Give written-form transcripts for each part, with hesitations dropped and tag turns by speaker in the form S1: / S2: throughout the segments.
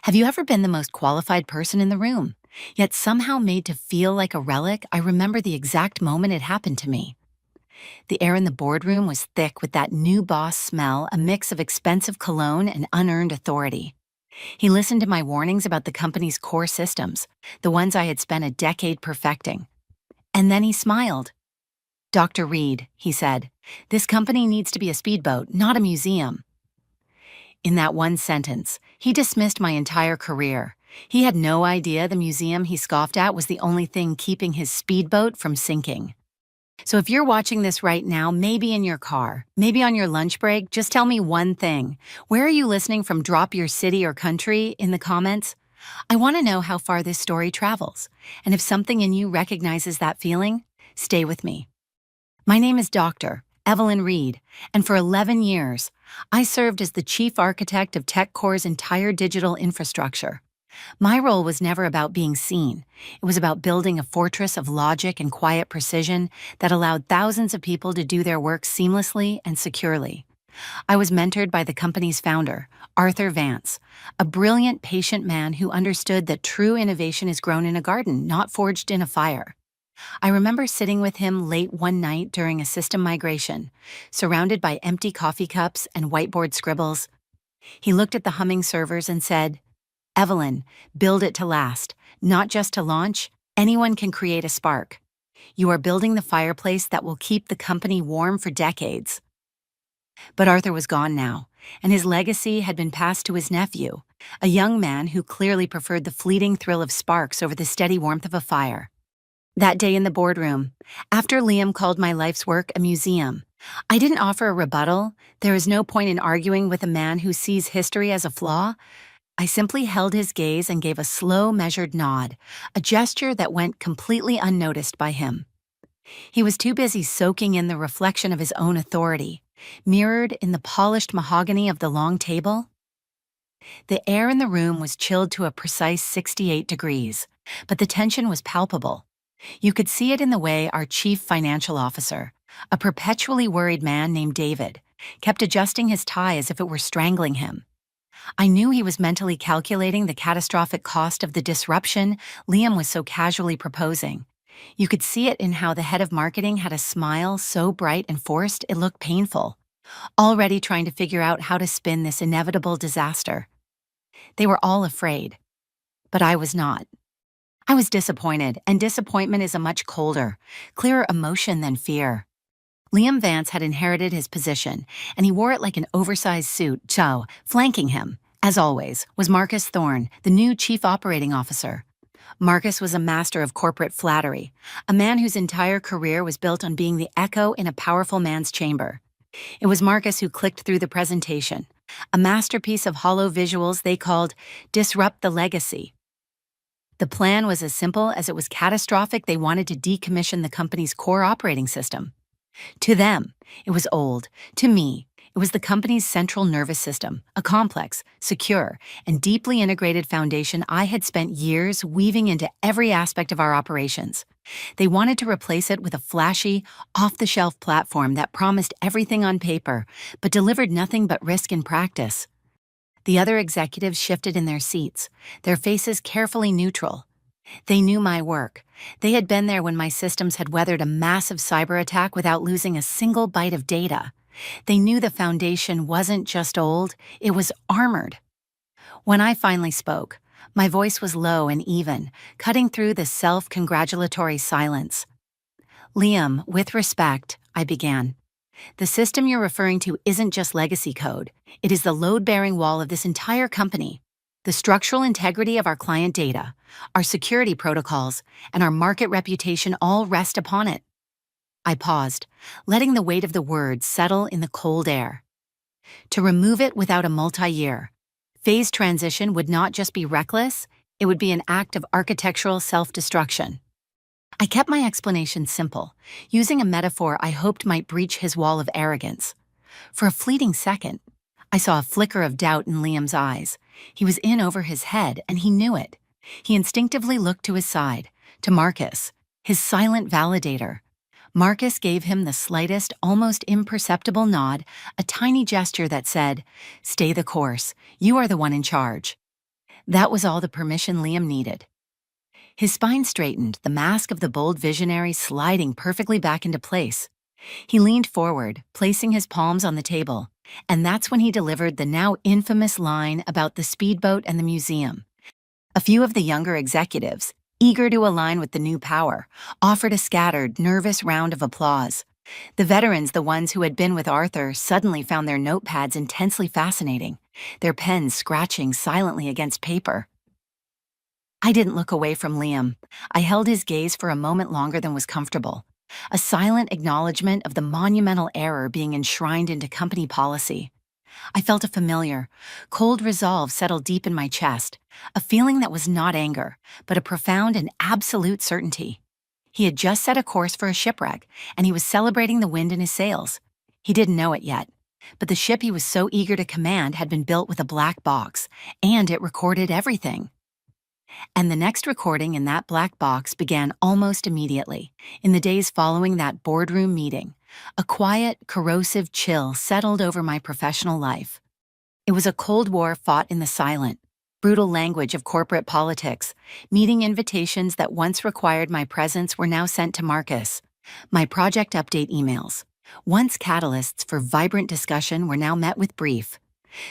S1: Have you ever been the most qualified person in the room, yet somehow made to feel like a relic? I remember the exact moment it happened to me. The air in the boardroom was thick with that new boss smell, a mix of expensive cologne and unearned authority. He listened to my warnings about the company's core systems, the ones I had spent a decade perfecting. And then he smiled. "Dr. Reed," he said, "this company needs to be a speedboat, not a museum." In that one sentence, he dismissed my entire career. He had no idea the museum he scoffed at was the only thing keeping his speedboat from sinking. So if you're watching this right now, maybe in your car, maybe on your lunch break, just tell me one thing. Where are you listening from? Drop your city or country in the comments. I want to know how far this story travels. And if something in you recognizes that feeling, stay with me. My name is Dr. Evelyn Reed, and for 11 years, I served as the chief architect of TechCore's entire digital infrastructure. My role was never about being seen. It was about building a fortress of logic and quiet precision that allowed thousands of people to do their work seamlessly and securely. I was mentored by the company's founder, Arthur Vance, a brilliant, patient man who understood that true innovation is grown in a garden, not forged in a fire. I remember sitting with him late one night during a system migration, surrounded by empty coffee cups and whiteboard scribbles. He looked at the humming servers and said, "Evelyn, build it to last, not just to launch. Anyone can create a spark. You are building the fireplace that will keep the company warm for decades." But Arthur was gone now, and his legacy had been passed to his nephew, a young man who clearly preferred the fleeting thrill of sparks over the steady warmth of a fire. That day in the boardroom, after Liam called my life's work a museum, I didn't offer a rebuttal. There is no point in arguing with a man who sees history as a flaw. I simply held his gaze and gave a slow, measured nod, a gesture that went completely unnoticed by him. He was too busy soaking in the reflection of his own authority, mirrored in the polished mahogany of the long table. The air in the room was chilled to a precise 68 degrees, but the tension was palpable. You could see it in the way our chief financial officer, a perpetually worried man named David, kept adjusting his tie as if it were strangling him. I knew he was mentally calculating the catastrophic cost of the disruption Liam was so casually proposing. You could see it in how the head of marketing had a smile so bright and forced it looked painful, already trying to figure out how to spin this inevitable disaster. They were all afraid, but I was not. I was disappointed, and disappointment is a much colder, clearer emotion than fear. Liam Vance had inherited his position, and he wore it like an oversized suit. So, flanking him, as always, was Marcus Thorne, the new chief operating officer. Marcus was a master of corporate flattery, a man whose entire career was built on being the echo in a powerful man's chamber. It was Marcus who clicked through the presentation, a masterpiece of hollow visuals they called "Disrupt the Legacy." The plan was as simple as it was catastrophic. They wanted to decommission the company's core operating system. To them, it was old. To me, it was the company's central nervous system, a complex, secure, and deeply integrated foundation I had spent years weaving into every aspect of our operations. They wanted to replace it with a flashy, off-the-shelf platform that promised everything on paper, but delivered nothing but risk in practice. The other executives shifted in their seats, their faces carefully neutral. They knew my work. They had been there when my systems had weathered a massive cyber attack without losing a single byte of data. They knew the foundation wasn't just old, it was armored. When I finally spoke, my voice was low and even, cutting through the self-congratulatory silence. "Liam, with respect," I began. "The system you're referring to isn't just legacy code. It is the load-bearing wall of this entire company. The structural integrity of our client data, our security protocols, and our market reputation all rest upon it." I paused, letting the weight of the words settle in the cold air. To remove it without a multi-year, phase transition would not just be reckless, it would be an act of architectural self-destruction. I kept my explanation simple, using a metaphor I hoped might breach his wall of arrogance. For a fleeting second, I saw a flicker of doubt in Liam's eyes. He was in over his head, and he knew it. He instinctively looked to his side, to Marcus, his silent validator. Marcus gave him the slightest, almost imperceptible nod, a tiny gesture that said, "Stay the course. You are the one in charge." That was all the permission Liam needed. His spine straightened, the mask of the bold visionary sliding perfectly back into place. He leaned forward, placing his palms on the table, and that's when he delivered the now infamous line about the speedboat and the museum. A few of the younger executives, eager to align with the new power, offered a scattered, nervous round of applause. The veterans, the ones who had been with Arthur, suddenly found their notepads intensely fascinating, their pens scratching silently against paper. I didn't look away from Liam. I held his gaze for a moment longer than was comfortable, a silent acknowledgement of the monumental error being enshrined into company policy. I felt a familiar, cold resolve settle deep in my chest, a feeling that was not anger, but a profound and absolute certainty. He had just set a course for a shipwreck, and he was celebrating the wind in his sails. He didn't know it yet, but the ship he was so eager to command had been built with a black box, and it recorded everything. And the next recording in that black box began almost immediately, in the days following that boardroom meeting. A quiet, corrosive chill settled over my professional life. It was a Cold War fought in the silent, brutal language of corporate politics. Meeting invitations that once required my presence were now sent to Marcus. My project update emails, once catalysts for vibrant discussion, were now met with brief,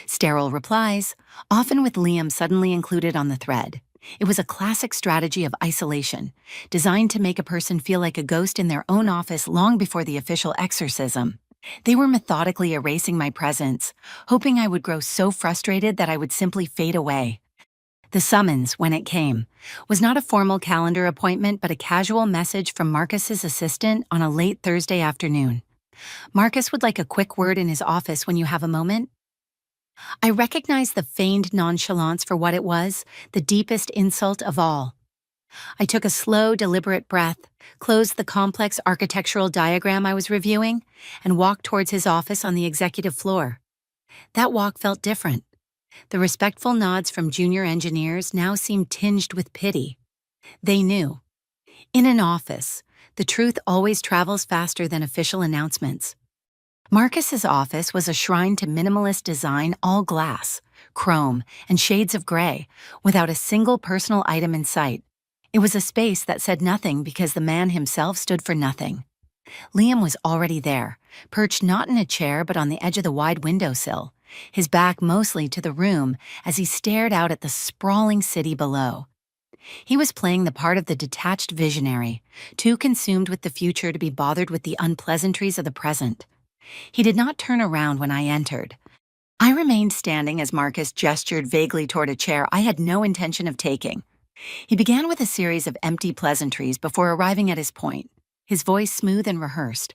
S1: sterile replies, often with Liam suddenly included on the thread. It was a classic strategy of isolation, designed to make a person feel like a ghost in their own office long before the official exorcism. They were methodically erasing my presence, hoping I would grow so frustrated that I would simply fade away. The summons, when it came, was not a formal calendar appointment but a casual message from Marcus's assistant on a late Thursday afternoon. "Marcus would like a quick word in his office when you have a moment." I recognized the feigned nonchalance for what it was, the deepest insult of all. I took a slow, deliberate breath, closed the complex architectural diagram I was reviewing, and walked towards his office on the executive floor. That walk felt different. The respectful nods from junior engineers now seemed tinged with pity. They knew. In an office, the truth always travels faster than official announcements. Marcus's office was a shrine to minimalist design, all glass, chrome, and shades of gray, without a single personal item in sight. It was a space that said nothing because the man himself stood for nothing. Liam was already there, perched not in a chair but on the edge of the wide windowsill, his back mostly to the room as he stared out at the sprawling city below. He was playing the part of the detached visionary, too consumed with the future to be bothered with the unpleasantries of the present. He did not turn around when I entered. I remained standing as Marcus gestured vaguely toward a chair I had no intention of taking. He began with a series of empty pleasantries before arriving at his point, his voice smooth and rehearsed.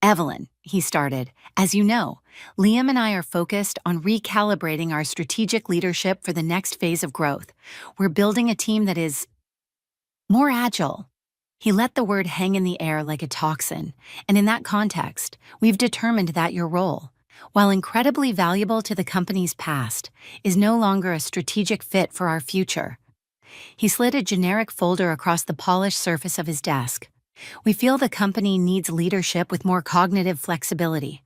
S1: "Evelyn," he started, "as you know, Liam and I are focused on recalibrating our strategic leadership for the next phase of growth. We're building a team that is more agile." He let the word hang in the air like a toxin, and in that context, we've determined that your role, while incredibly valuable to the company's past, is no longer a strategic fit for our future. He slid a generic folder across the polished surface of his desk. "We feel the company needs leadership with more cognitive flexibility."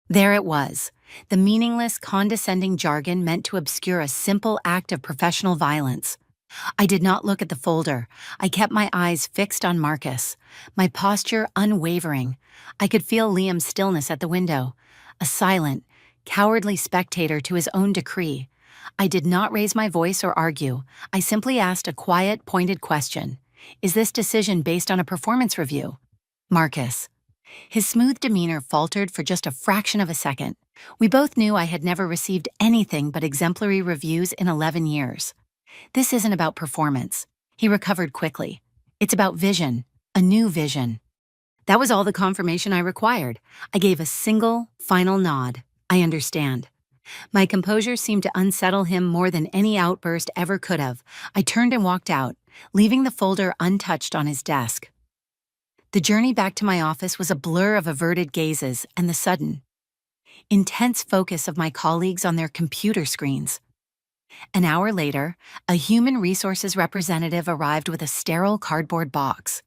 S1: There it was, the meaningless, condescending jargon meant to obscure a simple act of professional violence. I did not look at the folder. I kept my eyes fixed on Marcus, my posture unwavering. I could feel Liam's stillness at the window, a silent, cowardly spectator to his own decree. I did not raise my voice or argue. I simply asked a quiet, pointed question. "Is this decision based on a performance review?" Marcus. His smooth demeanor faltered for just a fraction of a second. We both knew I had never received anything but exemplary reviews in 11 years. "This isn't about performance," he recovered quickly. "It's about vision, a new vision." That was all the confirmation I required. I gave a single, final nod. "I understand." My composure seemed to unsettle him more than any outburst ever could have. I turned and walked out, leaving the folder untouched on his desk. The journey back to my office was a blur of averted gazes and the sudden, intense focus of my colleagues on their computer screens. An hour later, a human resources representative arrived with a sterile cardboard box.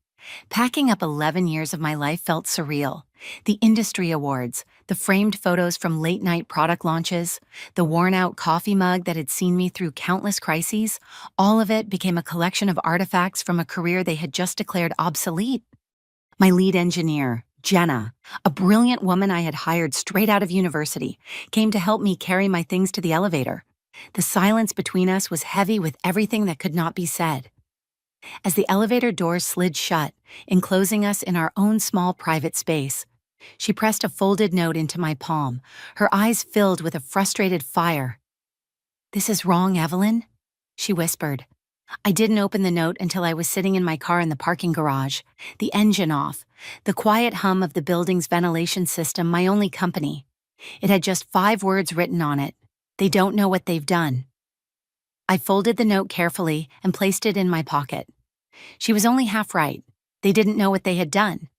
S1: Packing up 11 years of my life felt surreal. The industry awards, the framed photos from late-night product launches, the worn-out coffee mug that had seen me through countless crises, all of it became a collection of artifacts from a career they had just declared obsolete. My lead engineer, Jenna, a brilliant woman I had hired straight out of university, came to help me carry my things to the elevator. The silence between us was heavy with everything that could not be said. As the elevator doors slid shut, enclosing us in our own small private space, she pressed a folded note into my palm, her eyes filled with a frustrated fire. "This is wrong, Evelyn," she whispered. I didn't open the note until I was sitting in my car in the parking garage, the engine off, the quiet hum of the building's ventilation system my only company. It had just 5 words written on it. "They don't know what they've done." I folded the note carefully and placed it in my pocket. She was only half right. They didn't know what they had done.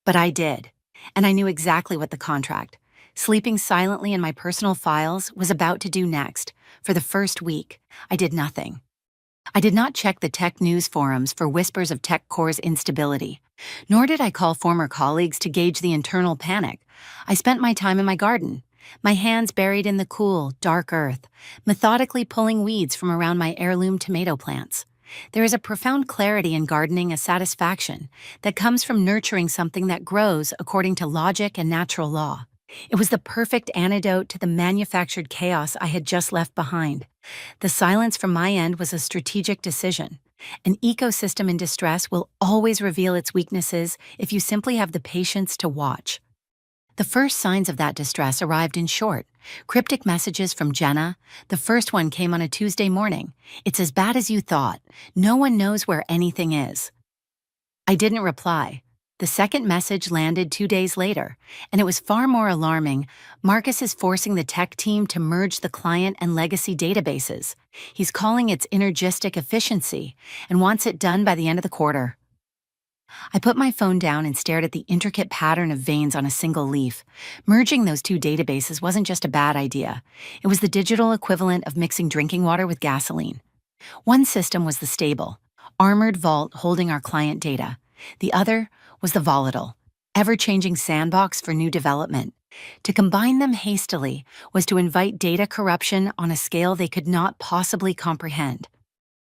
S1: But I did, and I knew exactly what the contract, sleeping silently in my personal files, was about to do next. For the first week, I did nothing. I did not check the tech news forums for whispers of TechCore's instability, nor did I call former colleagues to gauge the internal panic. I spent my time in my garden, my hands buried in the cool, dark earth, methodically pulling weeds from around my heirloom tomato plants. There is a profound clarity in gardening, a satisfaction that comes from nurturing something that grows according to logic and natural law. It was the perfect antidote to the manufactured chaos I had just left behind. The silence from my end was a strategic decision. An ecosystem in distress will always reveal its weaknesses if you simply have the patience to watch. The first signs of that distress arrived in short, cryptic messages from Jenna. The first one came on a Tuesday morning. "It's as bad as you thought. No one knows where anything is." I didn't reply. The second message landed 2 days later, and it was far more alarming. "Marcus is forcing the tech team to merge the client and legacy databases. He's calling it synergistic efficiency and wants it done by the end of the quarter." I put my phone down and stared at the intricate pattern of veins on a single leaf. Merging those 2 databases wasn't just a bad idea. It was the digital equivalent of mixing drinking water with gasoline. One system was the stable, armored vault holding our client data. The other was the volatile, ever-changing sandbox for new development. To combine them hastily was to invite data corruption on a scale they could not possibly comprehend.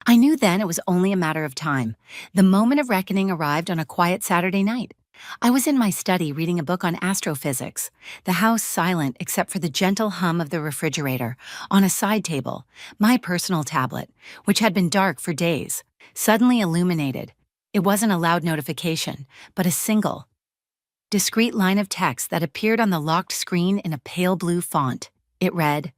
S1: I knew then it was only a matter of time. The moment of reckoning arrived on a quiet Saturday night. I was in my study reading a book on astrophysics, the house silent except for the gentle hum of the refrigerator. On a side table, my personal tablet, which had been dark for days, suddenly illuminated. It wasn't a loud notification, but a single, discrete line of text that appeared on the locked screen in a pale blue font. It read,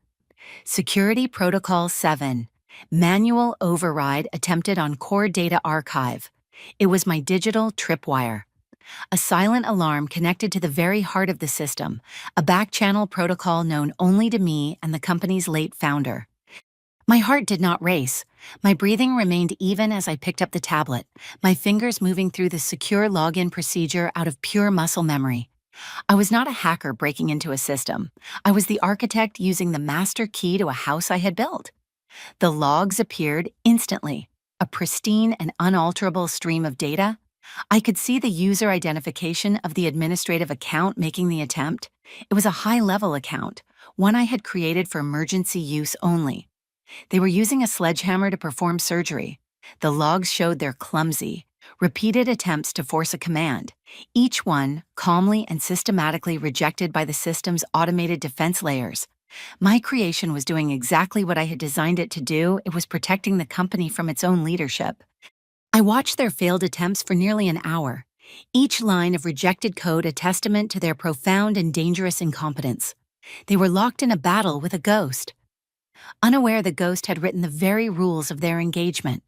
S1: "Security Protocol 7. Manual override attempted on core data archive." It was my digital tripwire. A silent alarm connected to the very heart of the system, a back-channel protocol known only to me and the company's late founder. My heart did not race. My breathing remained even as I picked up the tablet, my fingers moving through the secure login procedure out of pure muscle memory. I was not a hacker breaking into a system. I was the architect using the master key to a house I had built. The logs appeared instantly, a pristine and unalterable stream of data. I could see the user identification of the administrative account making the attempt. It was a high-level account, one I had created for emergency use only. They were using a sledgehammer to perform surgery. The logs showed their clumsy, repeated attempts to force a command, each one calmly and systematically rejected by the system's automated defense layers. My creation was doing exactly what I had designed it to do. It was protecting the company from its own leadership. I watched their failed attempts for nearly an hour, each line of rejected code a testament to their profound and dangerous incompetence. They were locked in a battle with a ghost. Unaware the ghost had written the very rules of their engagement.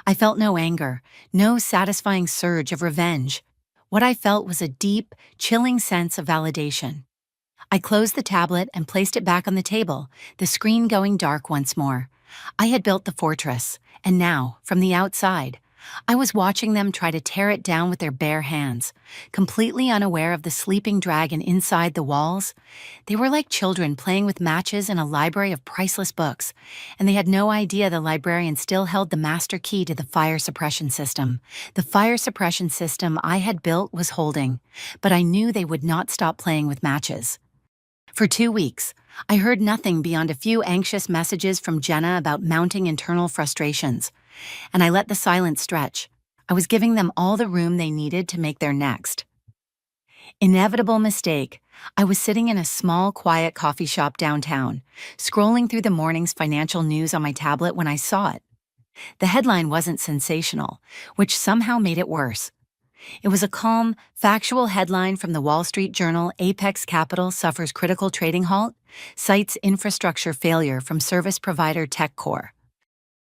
S1: I felt no anger, no satisfying surge of revenge. What I felt was a deep, chilling sense of validation. I closed the tablet and placed it back on the table, the screen going dark once more. I had built the fortress, and now, from the outside, I was watching them try to tear it down with their bare hands, completely unaware of the sleeping dragon inside the walls. They were like children playing with matches in a library of priceless books, and they had no idea the librarian still held the master key to the fire suppression system. The fire suppression system I had built was holding, but I knew they would not stop playing with matches. For 2 weeks, I heard nothing beyond a few anxious messages from Jenna about mounting internal frustrations, and I let the silence stretch. I was giving them all the room they needed to make their next inevitable mistake. I was sitting in a small, quiet coffee shop downtown, scrolling through the morning's financial news on my tablet when I saw it. The headline wasn't sensational, which somehow made it worse. It was a calm, factual headline from the Wall Street Journal: Apex Capital suffers critical trading halt, cites infrastructure failure from service provider TechCore.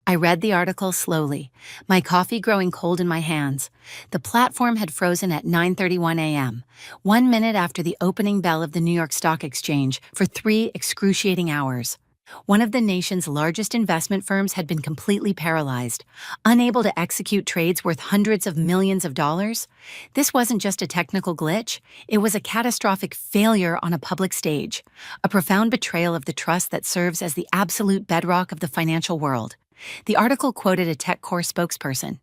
S1: I read the article slowly, my coffee growing cold in my hands. The platform had frozen at 9:31 a.m., 1 minute after the opening bell of the New York Stock Exchange, for 3 excruciating hours. One of the nation's largest investment firms had been completely paralyzed, unable to execute trades worth hundreds of millions of dollars. This wasn't just a technical glitch, it was a catastrophic failure on a public stage, a profound betrayal of the trust that serves as the absolute bedrock of the financial world. The article quoted a TechCore spokesperson,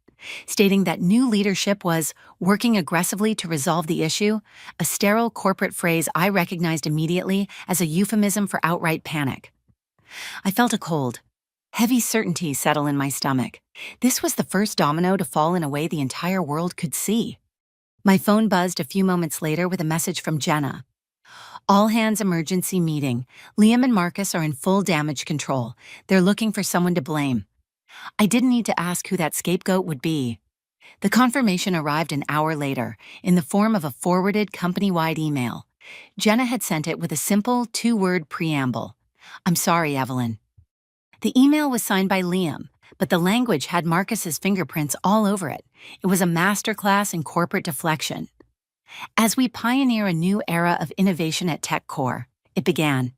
S1: stating that new leadership was working aggressively to resolve the issue, a sterile corporate phrase I recognized immediately as a euphemism for outright panic. I felt a cold, heavy certainty settle in my stomach. This was the first domino to fall in a way the entire world could see. My phone buzzed a few moments later with a message from Jenna. All hands emergency meeting. Liam and Marcus are in full damage control. They're looking for someone to blame. I didn't need to ask who that scapegoat would be. The confirmation arrived an hour later, in the form of a forwarded company-wide email. Jenna had sent it with a simple 2-word preamble. "I'm sorry, Evelyn." The email was signed by Liam, but the language had Marcus's fingerprints all over it. It was a masterclass in corporate deflection. As we pioneer a new era of innovation at TechCore, it began.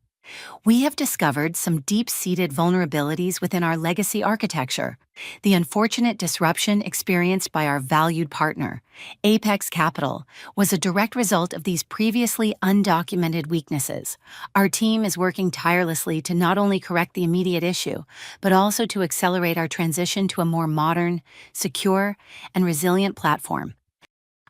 S1: We have discovered some deep-seated vulnerabilities within our legacy architecture. The unfortunate disruption experienced by our valued partner, Apex Capital, was a direct result of these previously undocumented weaknesses. Our team is working tirelessly to not only correct the immediate issue, but also to accelerate our transition to a more modern, secure, and resilient platform.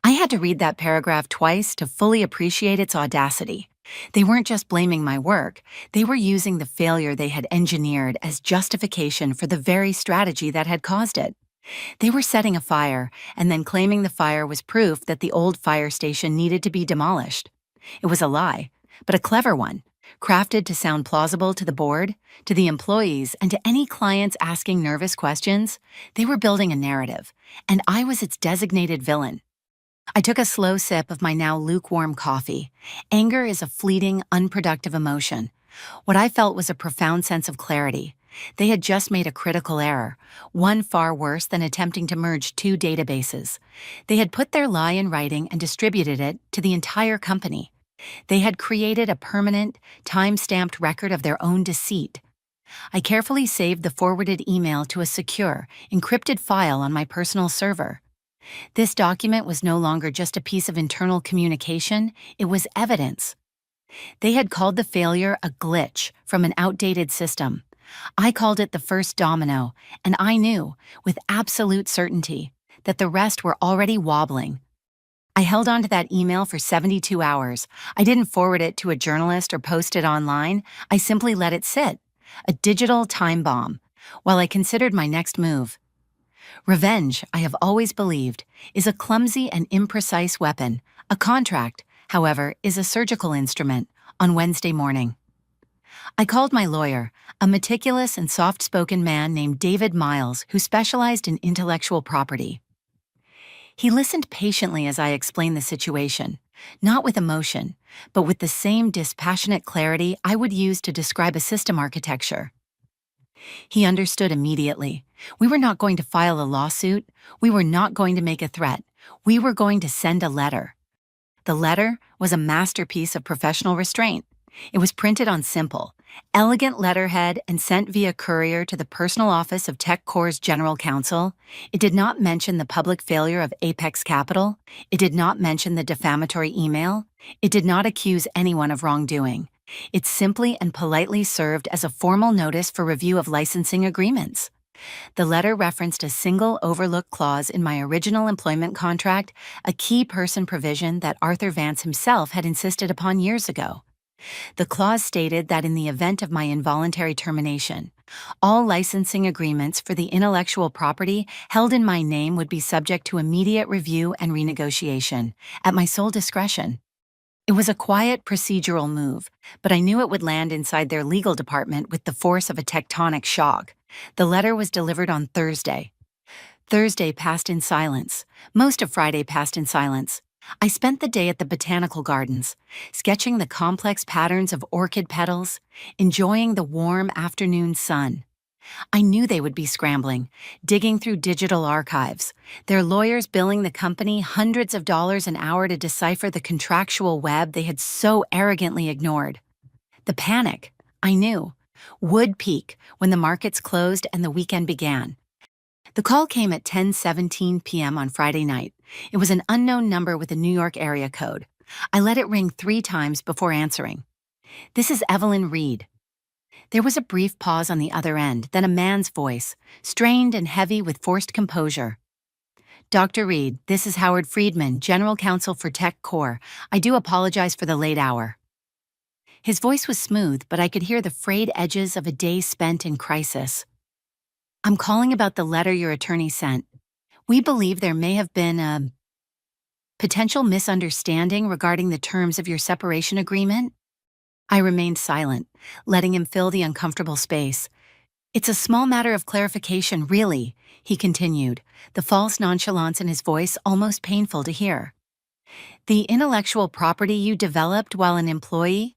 S1: I had to read that paragraph twice to fully appreciate its audacity. They weren't just blaming my work, they were using the failure they had engineered as justification for the very strategy that had caused it. They were setting a fire and then claiming the fire was proof that the old fire station needed to be demolished. It was a lie, but a clever one, crafted to sound plausible to the board, to the employees, and to any clients asking nervous questions. They were building a narrative, and I was its designated villain. I took a slow sip of my now lukewarm coffee. Anger is a fleeting, unproductive emotion. What I felt was a profound sense of clarity. They had just made a critical error, one far worse than attempting to merge 2 databases. They had put their lie in writing and distributed it to the entire company. They had created a permanent, time-stamped record of their own deceit. I carefully saved the forwarded email to a secure, encrypted file on my personal server. This document was no longer just a piece of internal communication, it was evidence. They had called the failure a glitch from an outdated system. I called it the first domino, and I knew, with absolute certainty, that the rest were already wobbling. I held on to that email for 72 hours. I didn't forward it to a journalist or post it online. I simply let it sit, a digital time bomb, while I considered my next move. Revenge, I have always believed, is a clumsy and imprecise weapon. A contract, however, is a surgical instrument. On Wednesday morning, I called my lawyer, a meticulous and soft-spoken man named David Miles who specialized in intellectual property. He listened patiently as I explained the situation, not with emotion, but with the same dispassionate clarity I would use to describe a system architecture. He understood immediately. We were not going to file a lawsuit. We were not going to make a threat. We were going to send a letter. The letter was a masterpiece of professional restraint. It was printed on simple, Elegant letterhead and sent via courier to the personal office of TechCore's general counsel. It did not mention the public failure of Apex Capital. It did not mention the defamatory email. It did not accuse anyone of wrongdoing. It simply and politely served as a formal notice for review of licensing agreements. The letter referenced a single overlooked clause in my original employment contract, a key person provision that Arthur Vance himself had insisted upon years ago. The clause stated that in the event of my involuntary termination, all licensing agreements for the intellectual property held in my name would be subject to immediate review and renegotiation, at my sole discretion. It was a quiet procedural move, but I knew it would land inside their legal department with the force of a tectonic shock. The letter was delivered on Thursday. Thursday passed in silence. Most of Friday passed in silence. I spent the day at the botanical gardens, sketching the complex patterns of orchid petals, enjoying the warm afternoon sun. I knew they would be scrambling, digging through digital archives, their lawyers billing the company hundreds of dollars an hour to decipher the contractual web they had so arrogantly ignored. The panic, I knew, would peak when the markets closed and the weekend began. The call came at 10:17 p.m. on Friday night. It was an unknown number with a New York area code. I let it ring 3 times before answering. "This is Evelyn Reed." There was a brief pause on the other end, then a man's voice, strained and heavy with forced composure. "Dr. Reed, this is Howard Friedman, General Counsel for Tech Core. I do apologize for the late hour." His voice was smooth, but I could hear the frayed edges of a day spent in crisis. "I'm calling about the letter your attorney sent. We believe there may have been a potential misunderstanding regarding the terms of your separation agreement." I remained silent, letting him fill the uncomfortable space. "It's a small matter of clarification, really," he continued, the false nonchalance in his voice almost painful to hear. "The intellectual property you developed while an employee?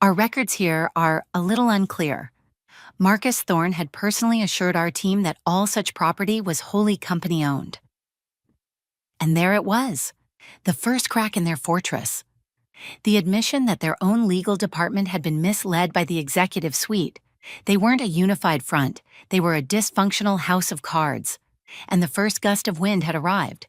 S1: Our records here are a little unclear. Marcus Thorne had personally assured our team that all such property was wholly company-owned." And there it was, the first crack in their fortress. The admission that their own legal department had been misled by the executive suite. They weren't a unified front, they were a dysfunctional house of cards. And the first gust of wind had arrived.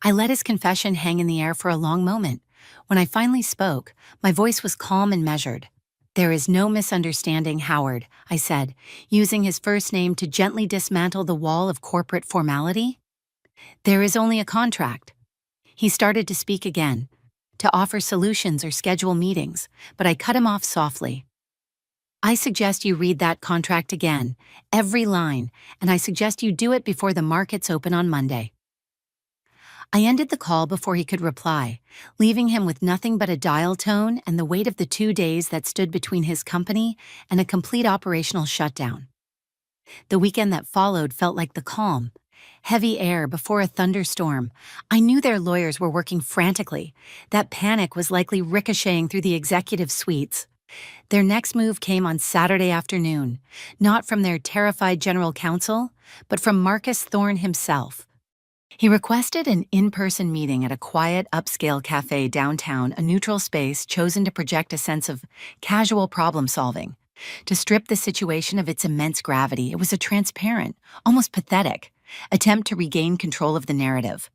S1: I let his confession hang in the air for a long moment. When I finally spoke, my voice was calm and measured. "There is no misunderstanding, Howard," I said, using his first name to gently dismantle the wall of corporate formality. "There is only a contract." He started to speak again, to offer solutions or schedule meetings, but I cut him off softly. "I suggest you read that contract again, every line, and I suggest you do it before the markets open on Monday." I ended the call before he could reply, leaving him with nothing but a dial tone and the weight of the 2 days that stood between his company and a complete operational shutdown. The weekend that followed felt like the calm, heavy air before a thunderstorm. I knew their lawyers were working frantically. That panic was likely ricocheting through the executive suites. Their next move came on Saturday afternoon, not from their terrified general counsel, but from Marcus Thorne himself. He requested an in-person meeting at a quiet, upscale cafe downtown, a neutral space chosen to project a sense of casual problem-solving. To strip the situation of its immense gravity, it was a transparent, almost pathetic, attempt to regain control of the narrative.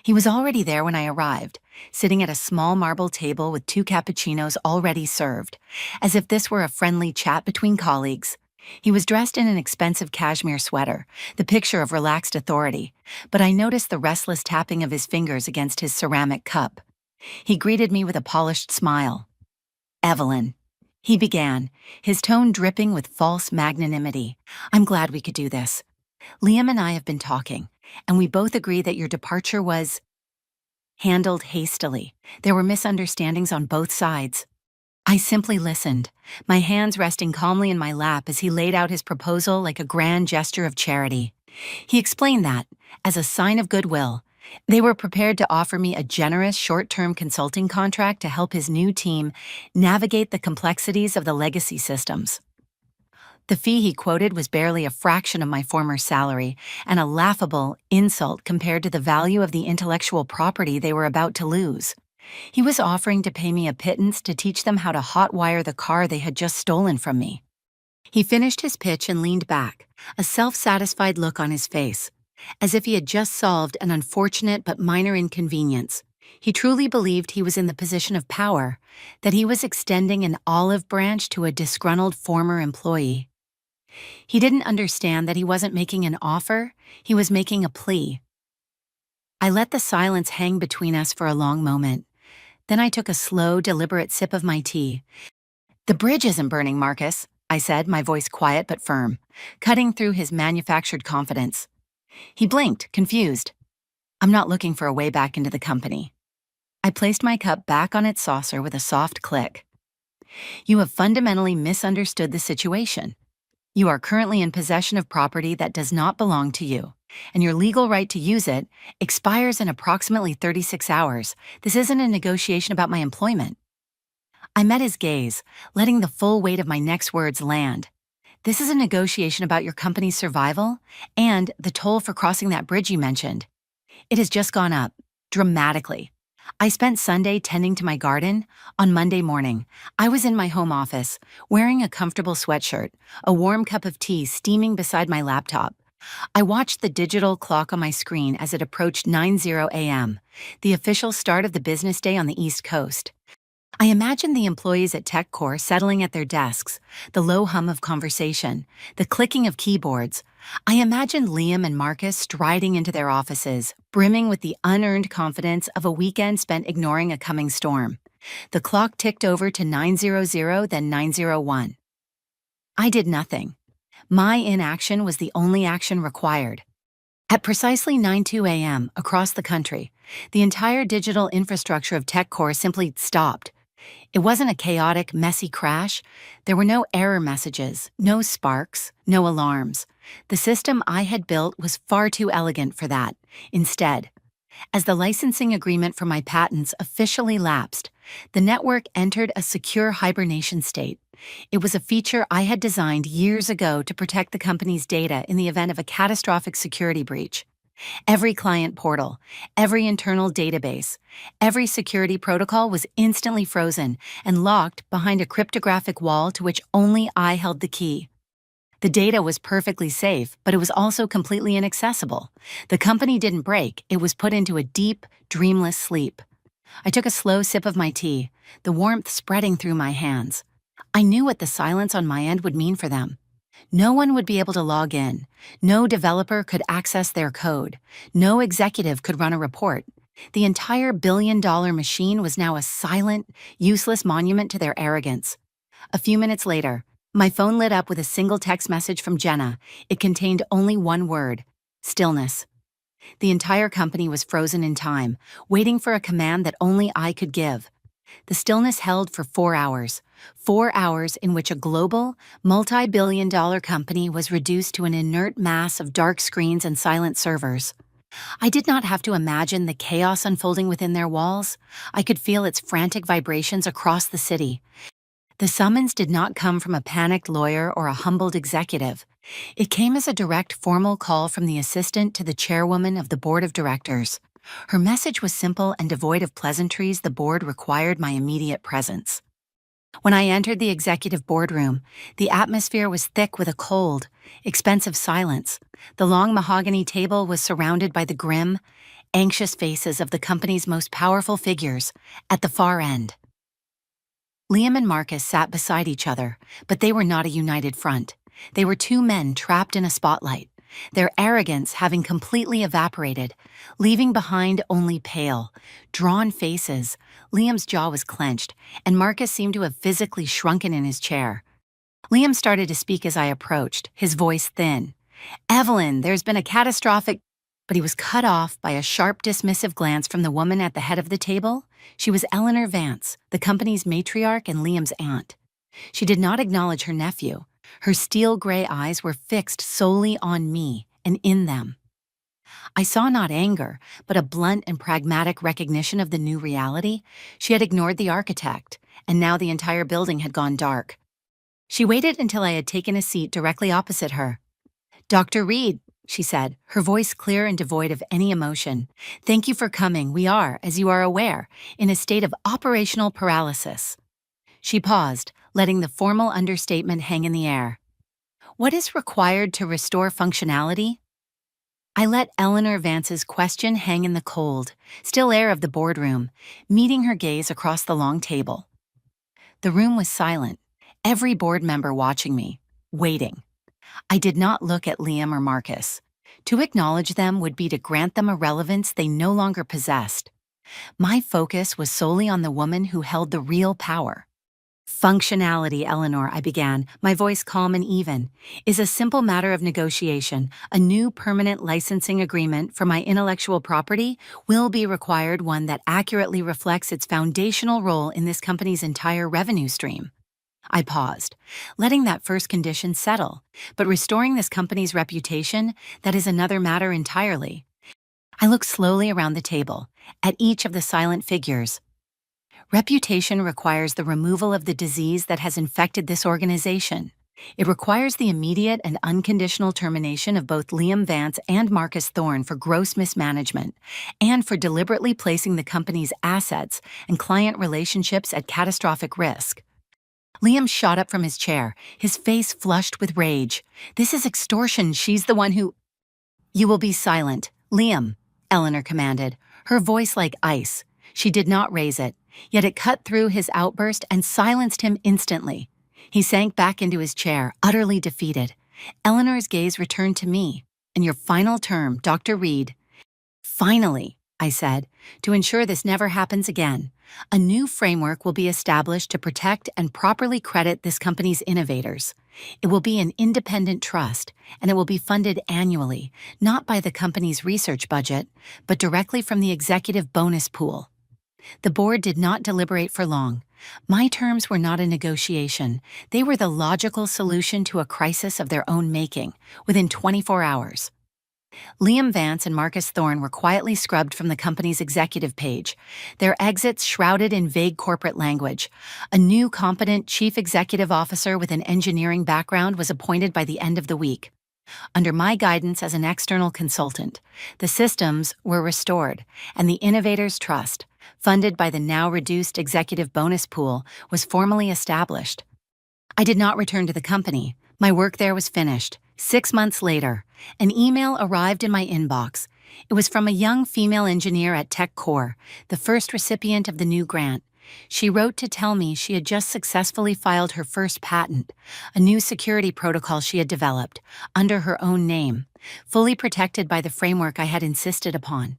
S1: He was already there when I arrived, sitting at a small marble table with 2 cappuccinos already served, as if this were a friendly chat between colleagues. He was dressed in an expensive cashmere sweater, the picture of relaxed authority, but I noticed the restless tapping of his fingers against his ceramic cup. He greeted me with a polished smile. "Evelyn," he began, his tone dripping with false magnanimity, "I'm glad we could do this. Liam and I have been talking, and we both agree that your departure was handled hastily. There were misunderstandings on both sides." I simply listened, my hands resting calmly in my lap as he laid out his proposal like a grand gesture of charity. He explained that, as a sign of goodwill, they were prepared to offer me a generous short-term consulting contract to help his new team navigate the complexities of the legacy systems. The fee he quoted was barely a fraction of my former salary, and a laughable insult compared to the value of the intellectual property they were about to lose. He was offering to pay me a pittance to teach them how to hotwire the car they had just stolen from me. He finished his pitch and leaned back, a self-satisfied look on his face, as if he had just solved an unfortunate but minor inconvenience. He truly believed he was in the position of power, that he was extending an olive branch to a disgruntled former employee. He didn't understand that he wasn't making an offer, he was making a plea. I let the silence hang between us for a long moment. Then I took a slow, deliberate sip of my tea. "The bridge isn't burning, Marcus," I said, my voice quiet but firm, cutting through his manufactured confidence. He blinked, confused. "I'm not looking for a way back into the company." I placed my cup back on its saucer with a soft click. "You have fundamentally misunderstood the situation. You are currently in possession of property that does not belong to you, and your legal right to use it expires in approximately 36 hours. This isn't a negotiation about my employment." I met his gaze, letting the full weight of my next words land. "This is a negotiation about your company's survival and the toll for crossing that bridge you mentioned. It has just gone up, dramatically. I spent Sunday tending to my garden. On Monday morning, I was in my home office, wearing a comfortable sweatshirt, a warm cup of tea steaming beside my laptop. I watched the digital clock on my screen as it approached 9:00 a.m., the official start of the business day on the East Coast. I imagined the employees at TechCore settling at their desks, the low hum of conversation, the clicking of keyboards. I imagined Liam and Marcus striding into their offices, brimming with the unearned confidence of a weekend spent ignoring a coming storm. The clock ticked over to 9:00, then 9:01. I did nothing. My inaction was the only action required. At precisely 9:02 a.m., across the country, the entire digital infrastructure of TechCore simply stopped. It wasn't a chaotic, messy crash. There were no error messages, no sparks, no alarms. The system I had built was far too elegant for that. Instead, as the licensing agreement for my patents officially lapsed, the network entered a secure hibernation state. It was a feature I had designed years ago to protect the company's data in the event of a catastrophic security breach. Every client portal, every internal database, every security protocol was instantly frozen and locked behind a cryptographic wall to which only I held the key. The data was perfectly safe, but it was also completely inaccessible. The company didn't break, it was put into a deep, dreamless sleep. I took a slow sip of my tea, the warmth spreading through my hands. I knew what the silence on my end would mean for them. No one would be able to log in. No developer could access their code. No executive could run a report. The entire billion-dollar machine was now a silent, useless monument to their arrogance. A few minutes later, my phone lit up with a single text message from Jenna. It contained only one word: stillness. The entire company was frozen in time, waiting for a command that only I could give. The stillness held for 4 hours. 4 hours in which a global, multi-billion-dollar company was reduced to an inert mass of dark screens and silent servers. I did not have to imagine the chaos unfolding within their walls. I could feel its frantic vibrations across the city. The summons did not come from a panicked lawyer or a humbled executive. It came as a direct formal call from the assistant to the chairwoman of the board of directors. Her message was simple and devoid of pleasantries. The board required my immediate presence. When I entered the executive boardroom, the atmosphere was thick with a cold, expensive silence. The long mahogany table was surrounded by the grim, anxious faces of the company's most powerful figures. At the far end, Liam and Marcus sat beside each other, but they were not a united front. They were two men trapped in a spotlight, their arrogance having completely evaporated, leaving behind only pale, drawn faces. Liam's jaw was clenched, and Marcus seemed to have physically shrunken in his chair. Liam started to speak as I approached, his voice thin. "Evelyn, there's been a catastrophic—" But he was cut off by a sharp, dismissive glance from the woman at the head of the table. She was Eleanor Vance, the company's matriarch and Liam's aunt. She did not acknowledge her nephew. Her steel-gray eyes were fixed solely on me, and in them I saw not anger, but a blunt and pragmatic recognition of the new reality. She had ignored the architect, and now the entire building had gone dark. She waited until I had taken a seat directly opposite her. "Dr. Reed," she said, her voice clear and devoid of any emotion. Thank you for coming. We are, as you are aware, in a state of operational paralysis. She paused, letting the formal understatement hang in the air. What is required to restore functionality? I let Eleanor Vance's question hang in the cold, still air of the boardroom, meeting her gaze across the long table. The room was silent, every board member watching me, waiting. I did not look at Liam or Marcus. To acknowledge them would be to grant them a relevance they no longer possessed. My focus was solely on the woman who held the real power. Functionality, Eleanor, I began, my voice calm and even, is a simple matter of negotiation. A new permanent licensing agreement for my intellectual property will be required, one that accurately reflects its foundational role in this company's entire revenue stream. I paused, letting that first condition settle, but restoring this company's reputation, that is another matter entirely. I looked slowly around the table, at each of the silent figures. Reputation requires the removal of the disease that has infected this organization. It requires the immediate and unconditional termination of both Liam Vance and Marcus Thorne for gross mismanagement, and for deliberately placing the company's assets and client relationships at catastrophic risk. Liam shot up from his chair, his face flushed with rage. This is extortion. She's the one who— You will be silent, Liam, Eleanor commanded, her voice like ice. She did not raise it, yet it cut through his outburst and silenced him instantly. He sank back into his chair, utterly defeated. Eleanor's gaze returned to me. "And your final term, Dr. Reed." "Finally," I said, "to ensure this never happens again, a new framework will be established to protect and properly credit this company's innovators. It will be an independent trust, and it will be funded annually, not by the company's research budget, but directly from the executive bonus pool." The board did not deliberate for long. My terms were not a negotiation. They were the logical solution to a crisis of their own making, within 24 hours. Liam Vance and Marcus Thorne were quietly scrubbed from the company's executive page, their exits shrouded in vague corporate language. A new competent chief executive officer with an engineering background was appointed by the end of the week. Under my guidance as an external consultant, the systems were restored, and the innovators' trust, funded by the now reduced executive bonus pool, was formally established. I did not return to the company. My work there was finished. 6 months later, an email arrived in my inbox. It was from a young female engineer at Tech Core, the first recipient of the new grant. She wrote to tell me she had just successfully filed her first patent, a new security protocol she had developed, under her own name, fully protected by the framework I had insisted upon.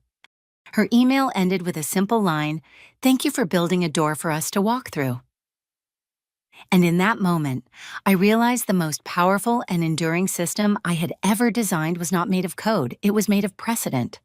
S1: Her email ended with a simple line, "Thank you for building a door for us to walk through." And in that moment, I realized the most powerful and enduring system I had ever designed was not made of code, it was made of precedent.